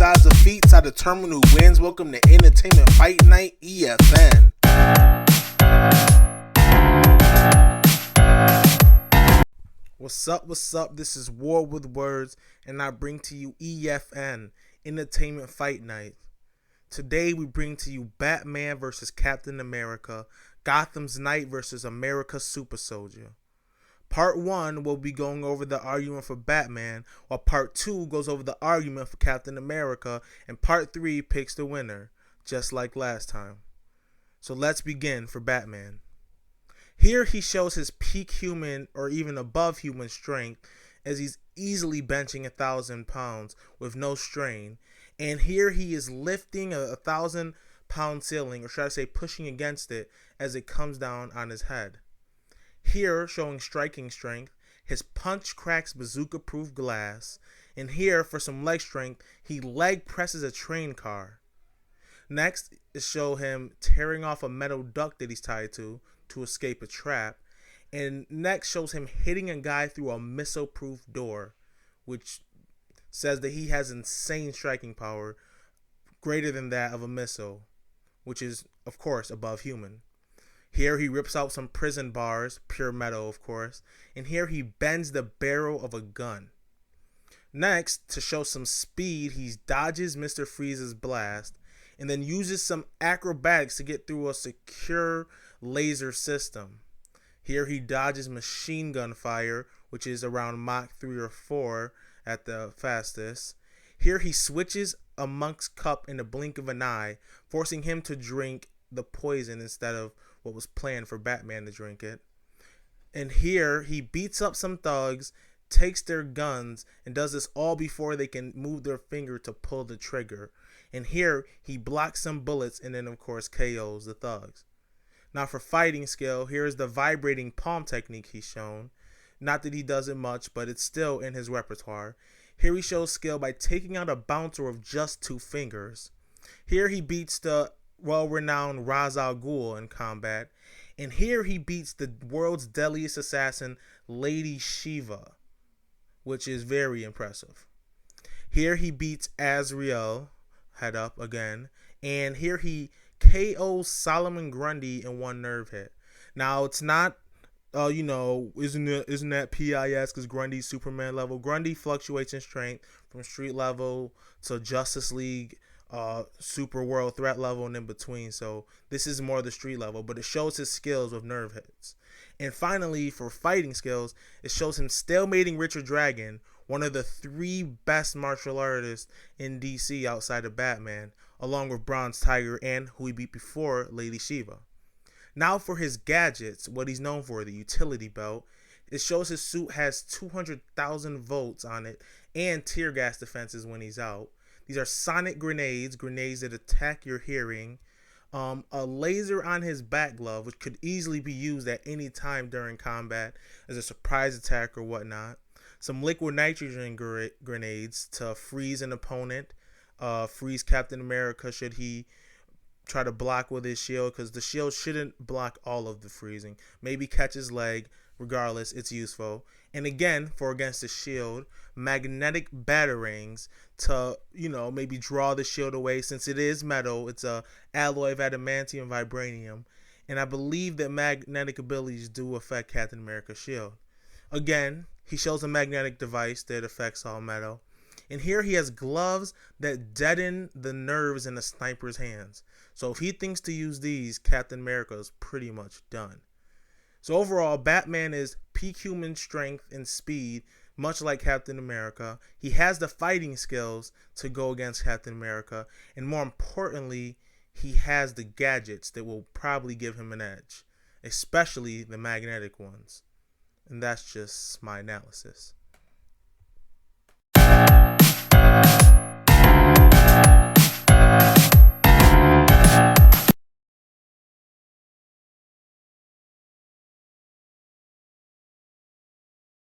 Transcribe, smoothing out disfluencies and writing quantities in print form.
Besides the feats, I determine who wins. Welcome to Entertainment Fight Night, EFN. What's up? This is War with Words, and I bring to you EFN, Entertainment Fight Night. Today we bring to you Batman versus Captain America, Gotham's Knight versus America's Super Soldier. Part 1 will be going over the argument for Batman, while Part 2 goes over the argument for Captain America, and Part 3 picks the winner, just like last time. So let's begin for Batman. Here he shows his peak human or even above human strength, as he's easily benching 1,000 pounds with no strain. And here he is lifting a 1,000-pound ceiling, or should I say pushing against it as it comes down on his head. Here, showing striking strength, his punch cracks bazooka-proof glass. And here, for some leg strength, he leg presses a train car. Next is show him tearing off a metal duct that he's tied to escape a trap. And next shows him hitting a guy through a missile-proof door, which says that he has insane striking power, greater than that of a missile, which is, of course, above human. Here he rips out some prison bars, pure metal of course, and here he bends the barrel of a gun. Next, to show some speed, he dodges Mr. Freeze's blast, and then uses some acrobatics to get through a secure laser system. Here he dodges machine gun fire, which is around Mach 3 or 4 at the fastest. Here he switches a monk's cup in the blink of an eye, forcing him to drink the poison instead of what was planned for Batman to drink it. And here he beats up some thugs, takes their guns, and does this all before they can move their finger to pull the trigger. And here he blocks some bullets and then of course KOs the thugs. Now for fighting skill, here is the vibrating palm technique he's shown. Not that he does it much, but it's still in his repertoire. Here he shows skill by taking out a bouncer with just 2 fingers. Here he beats the well-renowned Ra's al Ghul in combat. And here he beats the world's deadliest assassin, Lady Shiva, which is very impressive. Here he beats Azrael, head up again. And here he KOs Solomon Grundy in 1 nerve hit. Now it's not, isn't that PIS because Grundy's Superman level. Grundy fluctuates in strength from street level to Justice League, super world threat level, and in between. So this is more the street level, but it shows his skills with nerve hits. And finally, for fighting skills, it shows him stalemating Richard Dragon, one of the 3 best martial artists in DC outside of Batman, along with Bronze Tiger and who he beat before, Lady Shiva. Now for his gadgets, what he's known for, the utility belt. It shows his suit has 200,000 volts on it and tear gas defenses when he's out. These are sonic grenades that attack your hearing. A laser on his back glove, which could easily be used at any time during combat as a surprise attack or whatnot. Some liquid nitrogen grenades to freeze an opponent. Freeze Captain America should he try to block with his shield, because the shield shouldn't block all of the freezing. Maybe catch his leg. Regardless, it's useful. And again, for against the shield, magnetic batarangs to, maybe draw the shield away. Since it is metal, it's a alloy of adamantium vibranium. And I believe that magnetic abilities do affect Captain America's shield. Again, he shows a magnetic device that affects all metal. And here he has gloves that deaden the nerves in a sniper's hands. So if he thinks to use these, Captain America is pretty much done. So overall, Batman is peak human strength and speed, much like Captain America. He has the fighting skills to go against Captain America. And more importantly, he has the gadgets that will probably give him an edge, especially the magnetic ones. And that's just my analysis.